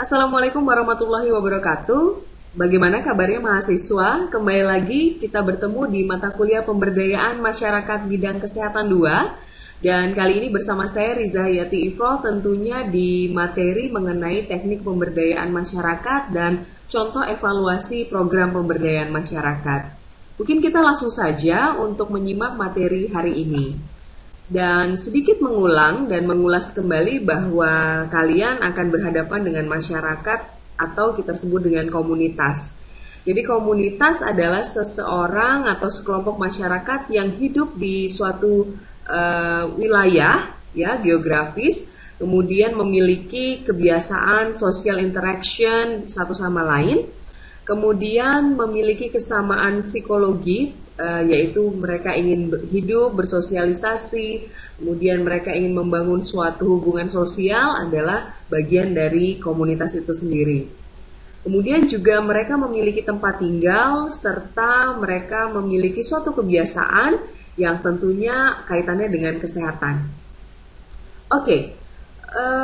Assalamualaikum warahmatullahi wabarakatuh. Bagaimana kabarnya mahasiswa? Kembali lagi kita bertemu di mata kuliah Pemberdayaan Masyarakat Bidang Kesehatan 2. Dan kali ini bersama saya Riza Hayati Ifro, tentunya di materi mengenai teknik pemberdayaan masyarakat dan contoh evaluasi program pemberdayaan masyarakat. Mungkin kita langsung saja untuk menyimak materi hari ini. Dan sedikit mengulang dan mengulas kembali bahwa kalian akan berhadapan dengan masyarakat atau kita sebut dengan komunitas. Jadi komunitas adalah seseorang atau sekelompok masyarakat yang hidup di suatu wilayah ya geografis, kemudian memiliki kebiasaan social interaction satu sama lain, kemudian memiliki kesamaan psikologi, yaitu mereka ingin hidup, bersosialisasi, kemudian mereka ingin membangun suatu hubungan sosial adalah bagian dari komunitas itu sendiri. Kemudian juga mereka memiliki tempat tinggal serta mereka memiliki suatu kebiasaan yang tentunya kaitannya dengan kesehatan. Oke.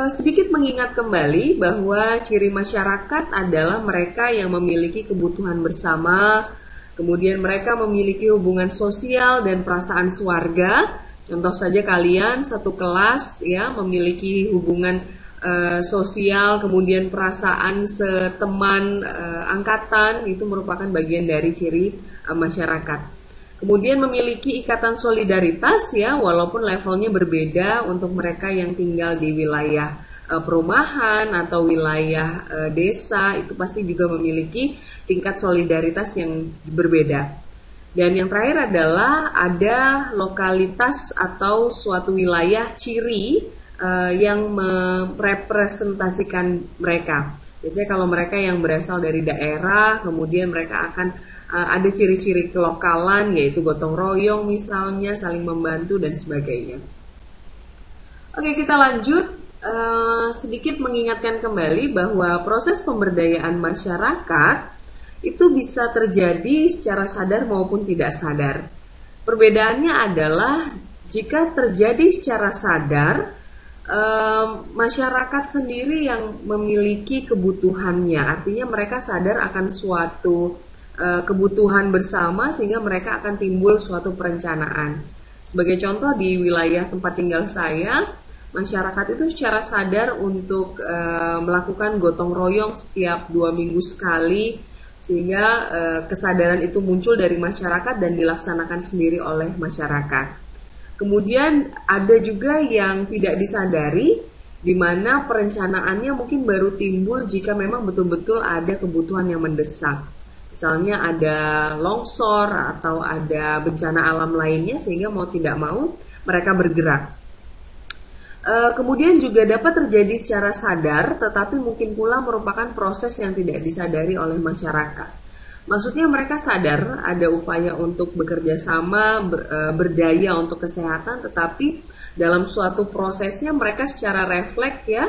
Sedikit mengingat kembali bahwa ciri masyarakat adalah mereka yang memiliki kebutuhan bersama, kemudian mereka memiliki hubungan sosial dan perasaan sewarga. Contoh saja kalian satu kelas ya memiliki hubungan sosial, kemudian perasaan seteman angkatan, itu merupakan bagian dari ciri masyarakat. Kemudian memiliki ikatan solidaritas ya, walaupun levelnya berbeda untuk mereka yang tinggal di wilayah perumahan atau wilayah desa, itu pasti juga memiliki tingkat solidaritas yang berbeda. Dan yang terakhir adalah ada lokalitas atau suatu wilayah ciri yang merepresentasikan mereka. Biasanya kalau mereka yang berasal dari daerah, kemudian mereka akan ada ciri-ciri kelokalan, yaitu gotong royong misalnya, saling membantu dan sebagainya. Oke, kita lanjut. Sedikit mengingatkan kembali bahwa proses pemberdayaan masyarakat itu bisa terjadi secara sadar maupun tidak sadar. Perbedaannya adalah jika terjadi secara sadar, masyarakat sendiri yang memiliki kebutuhannya, artinya mereka sadar akan suatu kebutuhan bersama sehingga mereka akan timbul suatu perencanaan. Sebagai contoh di wilayah tempat tinggal saya, masyarakat itu secara sadar untuk melakukan gotong royong setiap 2 minggu sekali, sehingga kesadaran itu muncul dari masyarakat dan dilaksanakan sendiri oleh masyarakat. Kemudian ada juga yang tidak disadari, di mana perencanaannya mungkin baru timbul jika memang betul-betul ada kebutuhan yang mendesak. Misalnya ada longsor atau ada bencana alam lainnya sehingga mau tidak mau mereka bergerak. Kemudian juga dapat terjadi secara sadar tetapi mungkin pula merupakan proses yang tidak disadari oleh masyarakat. Maksudnya mereka sadar ada upaya untuk bekerja sama, berdaya untuk kesehatan, tetapi dalam suatu prosesnya mereka secara refleks ya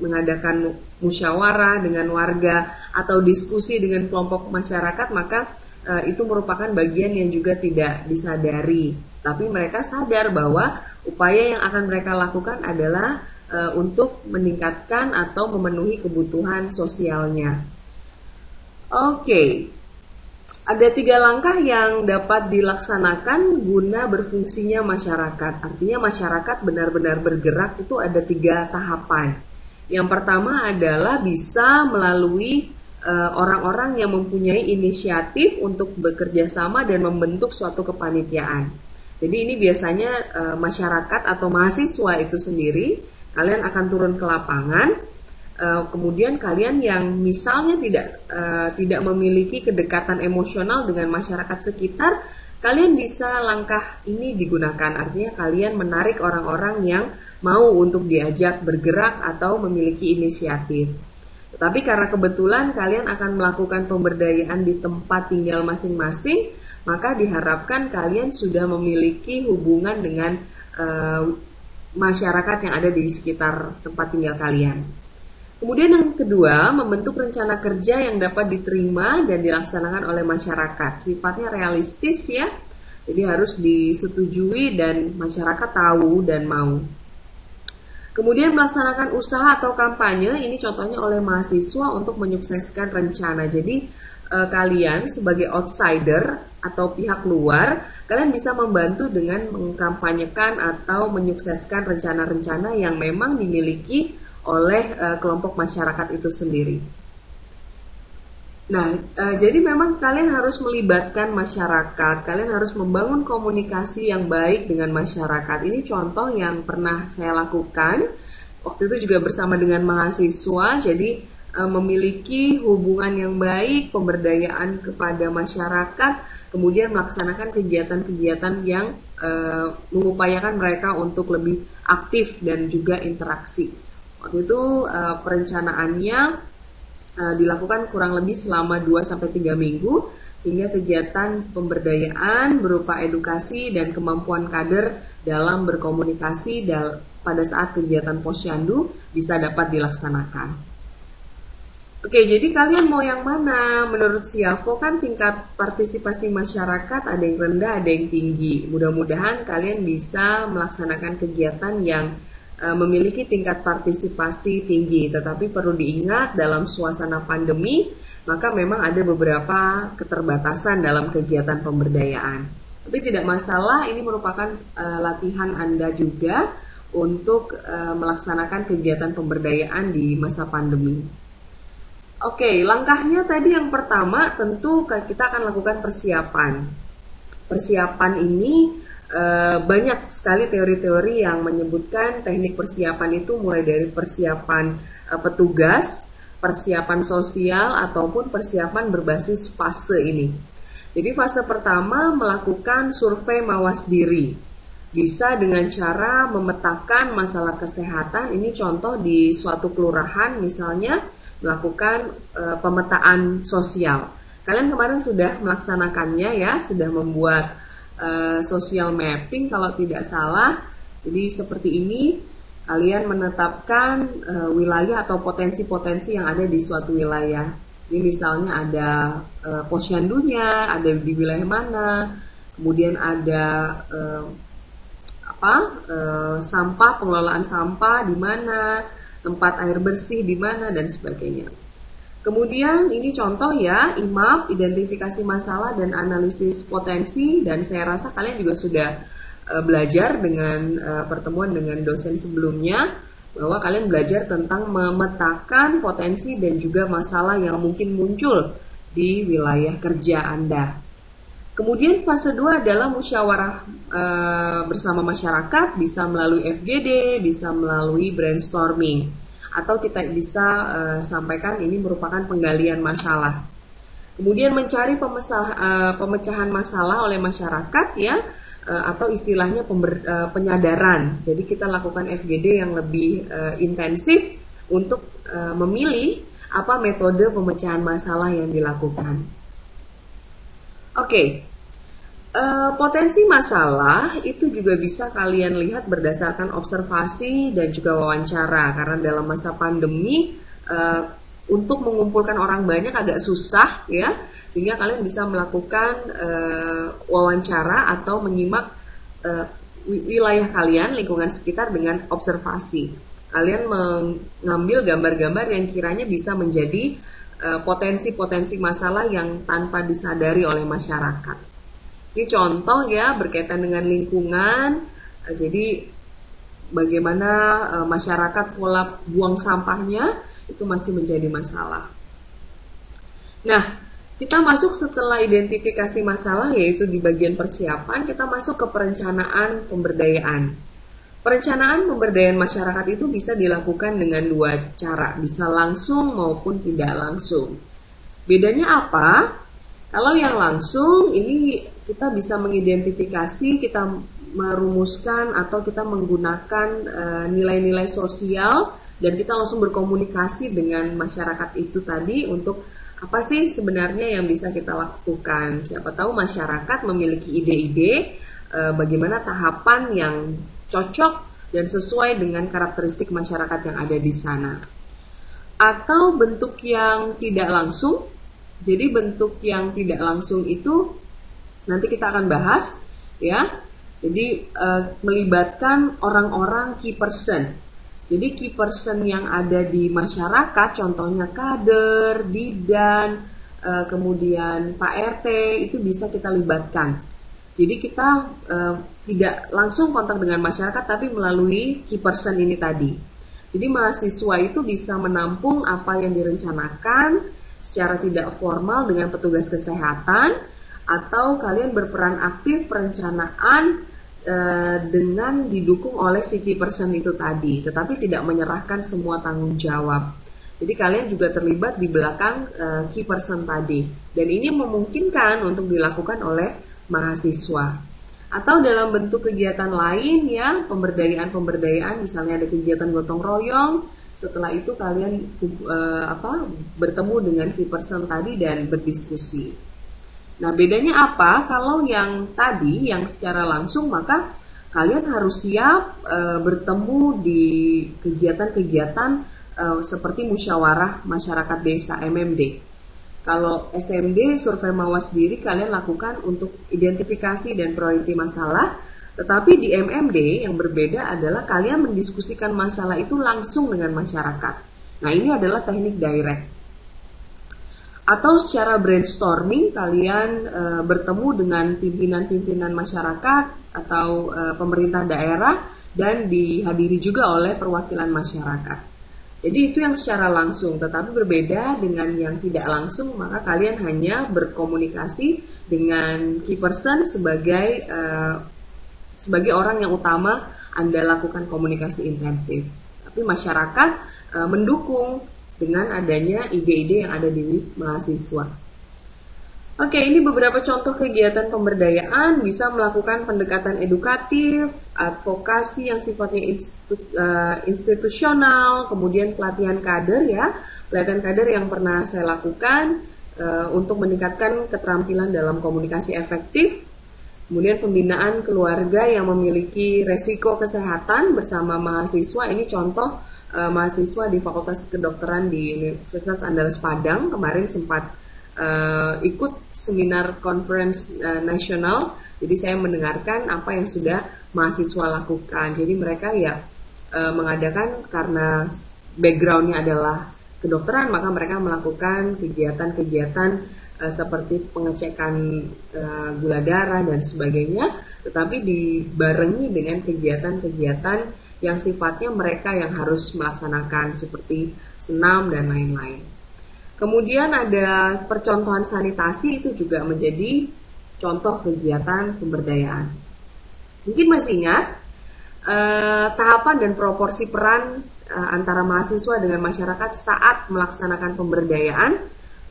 mengadakan musyawarah dengan warga atau diskusi dengan kelompok masyarakat, maka itu merupakan bagian yang juga tidak disadari. Tapi mereka sadar bahwa upaya yang akan mereka lakukan adalah untuk meningkatkan atau memenuhi kebutuhan sosialnya. Oke. Ada 3 langkah yang dapat dilaksanakan guna berfungsinya masyarakat. Artinya masyarakat benar-benar bergerak itu ada 3 tahapan. Yang pertama adalah bisa melalui orang-orang yang mempunyai inisiatif untuk bekerja sama dan membentuk suatu kepanitiaan. Jadi ini biasanya masyarakat atau mahasiswa itu sendiri, kalian akan turun ke lapangan. Kemudian kalian yang misalnya tidak memiliki kedekatan emosional dengan masyarakat sekitar, kalian bisa langkah ini digunakan. Artinya kalian menarik orang-orang yang mau untuk diajak bergerak atau memiliki inisiatif. Tetapi karena kebetulan kalian akan melakukan pemberdayaan di tempat tinggal masing-masing, maka diharapkan kalian sudah memiliki hubungan dengan masyarakat yang ada di sekitar tempat tinggal kalian. Kemudian yang kedua, membentuk rencana kerja yang dapat diterima dan dilaksanakan oleh masyarakat. Sifatnya realistis ya, jadi harus disetujui dan masyarakat tahu dan mau. Kemudian melaksanakan usaha atau kampanye, ini contohnya oleh mahasiswa untuk menyukseskan rencana. Jadi kalian sebagai outsider atau pihak luar, kalian bisa membantu dengan mengkampanyekan atau menyukseskan rencana-rencana yang memang dimiliki oleh kelompok masyarakat itu sendiri. Nah, jadi memang kalian harus melibatkan masyarakat, kalian harus membangun komunikasi yang baik dengan masyarakat. Ini contoh yang pernah saya lakukan, waktu itu juga bersama dengan mahasiswa, jadi memiliki hubungan yang baik, pemberdayaan kepada masyarakat, kemudian melaksanakan kegiatan-kegiatan yang mengupayakan mereka untuk lebih aktif dan juga interaksi. Waktu itu perencanaannya dilakukan kurang lebih selama 2-3 minggu, hingga kegiatan pemberdayaan berupa edukasi dan kemampuan kader dalam berkomunikasi pada saat kegiatan Posyandu bisa dapat dilaksanakan. Oke, jadi kalian mau yang mana? Menurut Siafo kan tingkat partisipasi masyarakat ada yang rendah, ada yang tinggi. Mudah-mudahan kalian bisa melaksanakan kegiatan yang memiliki tingkat partisipasi tinggi. Tetapi perlu diingat dalam suasana pandemi, maka memang ada beberapa keterbatasan dalam kegiatan pemberdayaan. Tapi tidak masalah, ini merupakan latihan Anda juga untuk melaksanakan kegiatan pemberdayaan di masa pandemi. Oke, langkahnya tadi yang pertama tentu kita akan lakukan persiapan. Persiapan ini banyak sekali teori-teori yang menyebutkan teknik persiapan itu mulai dari persiapan petugas, persiapan sosial, ataupun persiapan berbasis fase ini. Jadi fase pertama melakukan survei mawas diri. Bisa dengan cara memetakan masalah kesehatan, ini contoh di suatu kelurahan misalnya, melakukan pemetaan sosial. Kalian kemarin sudah melaksanakannya ya, sudah membuat social mapping kalau tidak salah. Jadi seperti ini, kalian menetapkan wilayah atau potensi-potensi yang ada di suatu wilayah. Ini misalnya ada posyandunya, ada di wilayah mana, kemudian ada sampah, pengelolaan sampah di mana, tempat air bersih di mana, dan sebagainya. Kemudian ini contoh ya, IMAP, identifikasi masalah dan analisis potensi, dan saya rasa kalian juga sudah belajar dengan pertemuan dengan dosen sebelumnya, bahwa kalian belajar tentang memetakan potensi dan juga masalah yang mungkin muncul di wilayah kerja Anda. Kemudian fase 2 adalah musyawarah bersama masyarakat, bisa melalui FGD, bisa melalui brainstorming, atau kita bisa sampaikan ini merupakan penggalian masalah. Kemudian mencari pemecahan masalah oleh masyarakat ya, atau istilahnya penyadaran. Jadi kita lakukan FGD yang lebih intensif untuk memilih apa metode pemecahan masalah yang dilakukan. Oke, potensi masalah itu juga bisa kalian lihat berdasarkan observasi dan juga wawancara. Karena dalam masa pandemi untuk mengumpulkan orang banyak agak susah ya, sehingga kalian bisa melakukan wawancara atau menyimak wilayah kalian, lingkungan sekitar dengan observasi. Kalian mengambil gambar-gambar yang kiranya bisa menjadi potensi-potensi masalah yang tanpa disadari oleh masyarakat. Ini contoh ya berkaitan dengan lingkungan. Jadi bagaimana masyarakat pola buang sampahnya itu masih menjadi masalah. Nah, kita masuk setelah identifikasi masalah, yaitu di bagian persiapan, kita masuk ke perencanaan pemberdayaan. Perencanaan pemberdayaan masyarakat itu bisa dilakukan dengan 2 cara, bisa langsung maupun tidak langsung. Bedanya apa? Kalau yang langsung ini kita bisa mengidentifikasi, kita merumuskan atau kita menggunakan nilai-nilai sosial, dan kita langsung berkomunikasi dengan masyarakat itu tadi untuk apa sih sebenarnya yang bisa kita lakukan. Siapa tahu masyarakat memiliki ide-ide bagaimana tahapan yang cocok dan sesuai dengan karakteristik masyarakat yang ada di sana. Atau bentuk yang tidak langsung. Jadi bentuk yang tidak langsung itu nanti kita akan bahas ya. Jadi melibatkan orang-orang key person. Jadi key person yang ada di masyarakat, contohnya kader, bidan, kemudian Pak RT, itu bisa kita libatkan. Jadi kita tidak langsung kontak dengan masyarakat, tapi melalui key person ini tadi. Jadi mahasiswa itu bisa menampung apa yang direncanakan secara tidak formal dengan petugas kesehatan, atau kalian berperan aktif perencanaan dengan didukung oleh si key person itu tadi, tetapi tidak menyerahkan semua tanggung jawab. Jadi kalian juga terlibat di belakang key person tadi, dan ini memungkinkan untuk dilakukan oleh mahasiswa. Atau dalam bentuk kegiatan lain ya, pemberdayaan, misalnya ada kegiatan gotong royong. Setelah itu kalian bertemu dengan key person tadi dan berdiskusi. Nah, bedanya apa? Kalau yang tadi, yang secara langsung, maka kalian harus siap bertemu di kegiatan-kegiatan seperti musyawarah masyarakat desa (MMD). Kalau SMD, survei mawas diri, kalian lakukan untuk identifikasi dan priority masalah. Tetapi di MMD yang berbeda adalah kalian mendiskusikan masalah itu langsung dengan masyarakat. Nah, ini adalah teknik direct. Atau secara brainstorming, kalian bertemu dengan pimpinan-pimpinan masyarakat atau pemerintah daerah dan dihadiri juga oleh perwakilan masyarakat. Jadi itu yang secara langsung, tetapi berbeda dengan yang tidak langsung, maka kalian hanya berkomunikasi dengan key person sebagai orang yang utama Anda lakukan komunikasi intensif. Tapi masyarakat mendukung dengan adanya ide-ide yang ada di mahasiswa. Oke, ini beberapa contoh kegiatan pemberdayaan. Bisa melakukan pendekatan edukatif, advokasi yang sifatnya institusional, kemudian pelatihan kader ya. Pelatihan kader yang pernah saya lakukan untuk meningkatkan keterampilan dalam komunikasi efektif. Kemudian pembinaan keluarga yang memiliki resiko kesehatan bersama mahasiswa. Ini contoh mahasiswa di Fakultas Kedokteran di Universitas Andalas Padang kemarin sempat ikut seminar conference nasional. Jadi saya mendengarkan apa yang sudah mahasiswa lakukan. Jadi mereka ya mengadakan, karena backgroundnya adalah kedokteran, maka mereka melakukan kegiatan-kegiatan seperti pengecekan gula darah dan sebagainya, tetapi dibarengi dengan kegiatan-kegiatan yang sifatnya mereka yang harus melaksanakan seperti senam dan lain-lain. Kemudian ada percontohan sanitasi, itu juga menjadi contoh kegiatan pemberdayaan. Mungkin masih ingat tahapan dan proporsi peran antara mahasiswa dengan masyarakat saat melaksanakan pemberdayaan.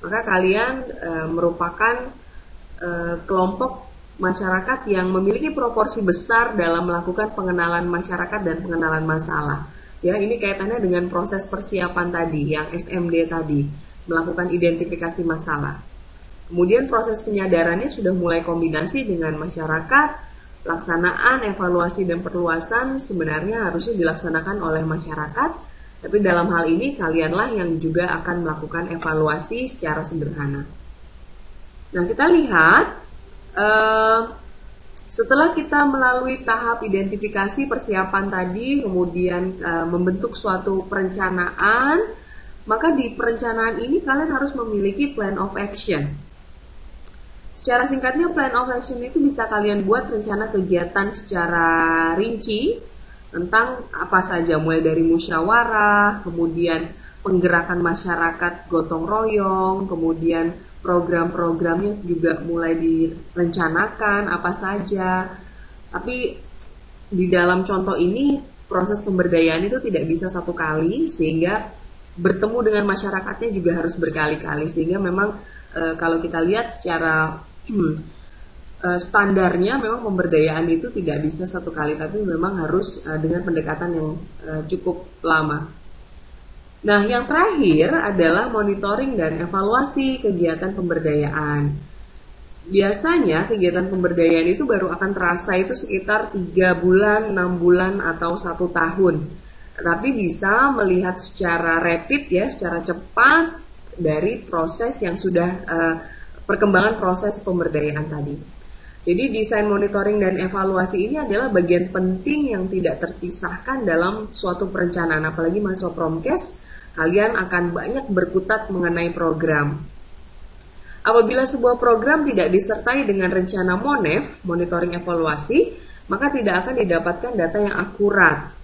Maka kalian merupakan kelompok masyarakat yang memiliki proporsi besar dalam melakukan pengenalan masyarakat dan pengenalan masalah. Ya, ini kaitannya dengan proses persiapan tadi, yang SMD tadi, melakukan identifikasi masalah. Kemudian proses penyadarannya sudah mulai kombinasi dengan masyarakat. Pelaksanaan, evaluasi, dan perluasan sebenarnya harusnya dilaksanakan oleh masyarakat, tapi dalam hal ini kalianlah yang juga akan melakukan evaluasi secara sederhana. Nah, kita lihat setelah kita melalui tahap identifikasi persiapan tadi, kemudian membentuk suatu perencanaan, maka di perencanaan ini kalian harus memiliki plan of action. Secara singkatnya, plan of action itu bisa kalian buat rencana kegiatan secara rinci tentang apa saja, mulai dari musyawarah, kemudian penggerakan masyarakat gotong royong, kemudian program-programnya juga mulai direncanakan apa saja. Tapi di dalam contoh ini proses pemberdayaan itu tidak bisa satu kali, sehingga bertemu dengan masyarakatnya juga harus berkali-kali, sehingga memang kalau kita lihat secara standarnya memang pemberdayaan itu tidak bisa satu kali, tapi memang harus dengan pendekatan yang cukup lama. Nah, yang terakhir adalah monitoring dan evaluasi kegiatan pemberdayaan. Biasanya kegiatan pemberdayaan itu baru akan terasa itu sekitar 3 bulan, 6 bulan, atau 1 tahun. Tapi bisa melihat secara rapid ya, secara cepat dari proses yang sudah perkembangan proses pemberdayaan tadi. Jadi desain monitoring dan evaluasi ini adalah bagian penting yang tidak terpisahkan dalam suatu perencanaan. Apalagi mahasiswa Promkes, kalian akan banyak berkutat mengenai program. Apabila sebuah program tidak disertai dengan rencana MONEV, monitoring evaluasi, maka tidak akan didapatkan data yang akurat.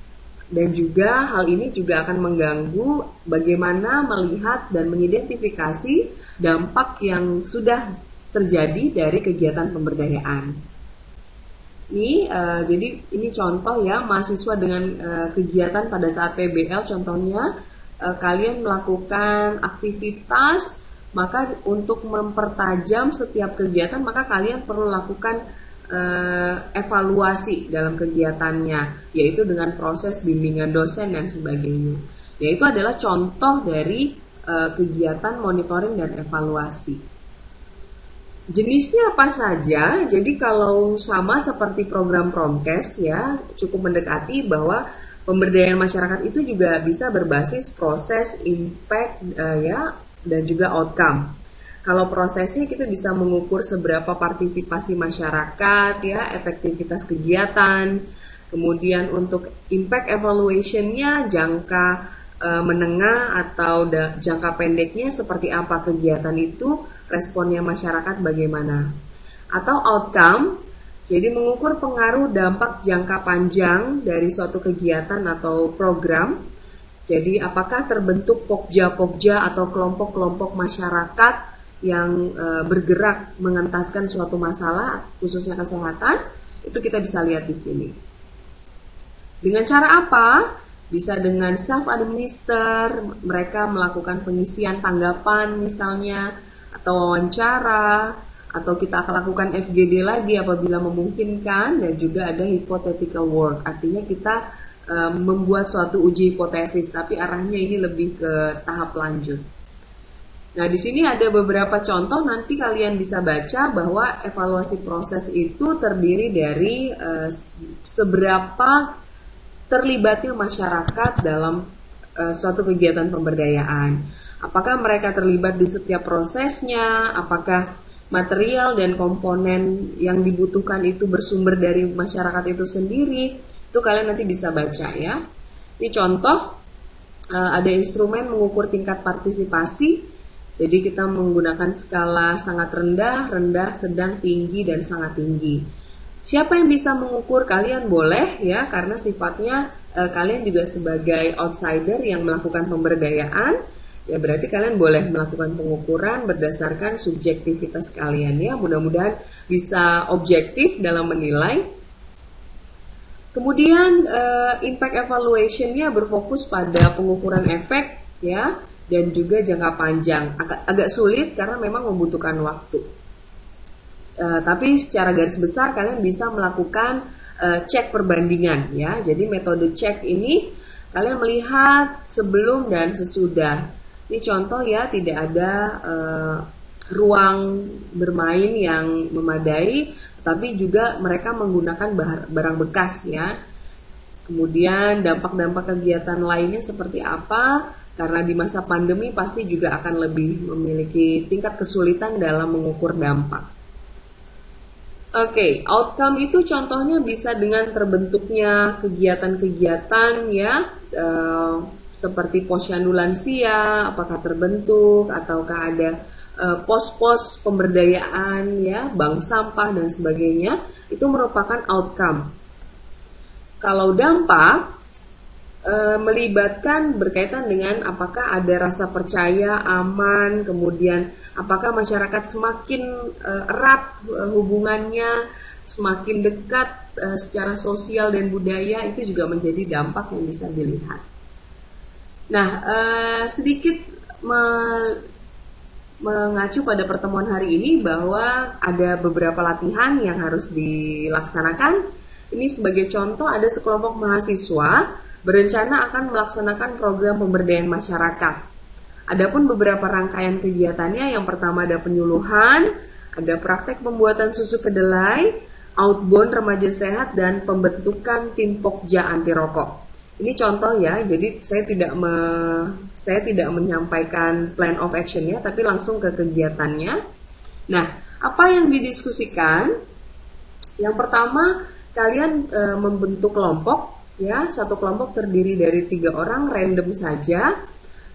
Dan juga hal ini juga akan mengganggu bagaimana melihat dan mengidentifikasi dampak yang sudah terjadi dari kegiatan pemberdayaan. Jadi ini contoh ya, mahasiswa dengan kegiatan pada saat PBL, contohnya kalian melakukan aktivitas, maka untuk mempertajam setiap kegiatan maka kalian perlu lakukan evaluasi dalam kegiatannya, yaitu dengan proses bimbingan dosen dan sebagainya. Yaitu adalah contoh dari kegiatan monitoring dan evaluasi. Jenisnya apa saja? Jadi kalau sama seperti program Promkes ya, cukup mendekati bahwa pemberdayaan masyarakat itu juga bisa berbasis proses, impact ya, dan juga outcome. Kalau prosesnya kita bisa mengukur seberapa partisipasi masyarakat ya, efektivitas kegiatan. Kemudian untuk impact evaluation-nya jangka menengah atau jangka pendeknya seperti apa kegiatan itu, responnya masyarakat bagaimana. Atau outcome, jadi mengukur pengaruh dampak jangka panjang dari suatu kegiatan atau program. Jadi apakah terbentuk pokja-pokja atau kelompok-kelompok masyarakat yang bergerak mengentaskan suatu masalah, khususnya kesehatan, itu kita bisa lihat di sini. Dengan cara apa? Bisa dengan self-administer, mereka melakukan pengisian tanggapan misalnya, atau wawancara, atau kita akan lakukan FGD lagi apabila memungkinkan, dan juga ada hypothetical work, artinya kita membuat suatu uji hipotesis, tapi arahnya ini lebih ke tahap lanjut. Nah, di sini ada beberapa contoh, nanti kalian bisa baca bahwa evaluasi proses itu terdiri dari seberapa terlibatnya masyarakat dalam suatu kegiatan pemberdayaan. Apakah mereka terlibat di setiap prosesnya, apakah material dan komponen yang dibutuhkan itu bersumber dari masyarakat itu sendiri, itu kalian nanti bisa baca ya. Ini contoh, ada instrumen mengukur tingkat partisipasi, jadi kita menggunakan skala sangat rendah, rendah, sedang, tinggi, dan sangat tinggi. Siapa yang bisa mengukur? Kalian boleh ya, karena sifatnya kalian juga sebagai outsider yang melakukan pemberdayaan, ya berarti kalian boleh melakukan pengukuran berdasarkan subjektivitas kalian ya. Mudah-mudahan bisa objektif dalam menilai. Kemudian impact evaluation-nya berfokus pada pengukuran efek ya, dan juga jangka panjang. Agak sulit karena memang membutuhkan waktu. Tapi secara garis besar kalian bisa melakukan cek perbandingan ya. Jadi metode cek ini kalian melihat sebelum dan sesudah. Ini contoh ya, tidak ada ruang bermain yang memadai, tapi juga mereka menggunakan barang bekas ya. Kemudian dampak-dampak kegiatan lainnya seperti apa? Karena di masa pandemi pasti juga akan lebih memiliki tingkat kesulitan dalam mengukur dampak. Oke, outcome itu contohnya bisa dengan terbentuknya kegiatan-kegiatan ya, seperti posyandu lansia, apakah terbentuk, ataukah ada pos-pos pemberdayaan ya, bank sampah dan sebagainya, itu merupakan outcome. Kalau dampak melibatkan berkaitan dengan apakah ada rasa percaya, aman, kemudian apakah masyarakat semakin erat hubungannya, semakin dekat secara sosial dan budaya, itu juga menjadi dampak yang bisa dilihat. Nah, sedikit mengacu pada pertemuan hari ini bahwa ada beberapa latihan yang harus dilaksanakan. Ini sebagai contoh, ada sekelompok mahasiswa berencana akan melaksanakan program pemberdayaan masyarakat. Adapun beberapa rangkaian kegiatannya, yang pertama ada penyuluhan, ada praktek pembuatan susu kedelai, outbound remaja sehat, dan pembentukan tim pokja anti rokok. Ini contoh ya, jadi saya tidak menyampaikan plan of action-nya, tapi langsung ke kegiatannya. Nah, apa yang didiskusikan? Yang pertama, kalian membentuk kelompok, ya. Satu kelompok terdiri dari 3 orang, random saja.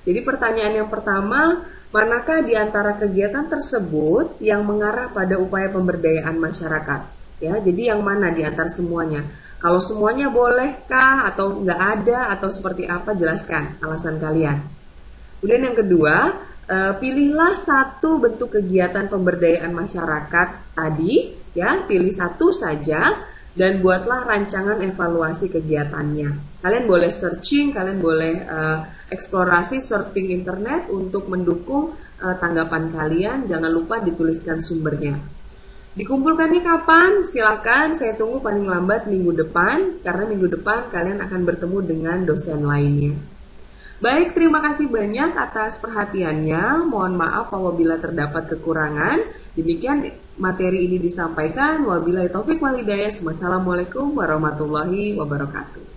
Jadi pertanyaan yang pertama, manakah di antara kegiatan tersebut yang mengarah pada upaya pemberdayaan masyarakat? Ya, jadi yang mana di antara semuanya? Kalau semuanya bolehkah atau nggak ada atau seperti apa, jelaskan alasan kalian. Kemudian yang kedua, pilihlah satu bentuk kegiatan pemberdayaan masyarakat tadi, ya, pilih satu saja dan buatlah rancangan evaluasi kegiatannya. Kalian boleh searching, kalian boleh eksplorasi surfing internet untuk mendukung tanggapan kalian. Jangan lupa dituliskan sumbernya. Dikumpulkannya kapan? Silakan, saya tunggu paling lambat minggu depan, karena minggu depan kalian akan bertemu dengan dosen lainnya. Baik, terima kasih banyak atas perhatiannya. Mohon maaf apabila terdapat kekurangan. Demikian materi ini disampaikan. Wabillahi taufik wal hidayah. Wassalamualaikum warahmatullahi wabarakatuh.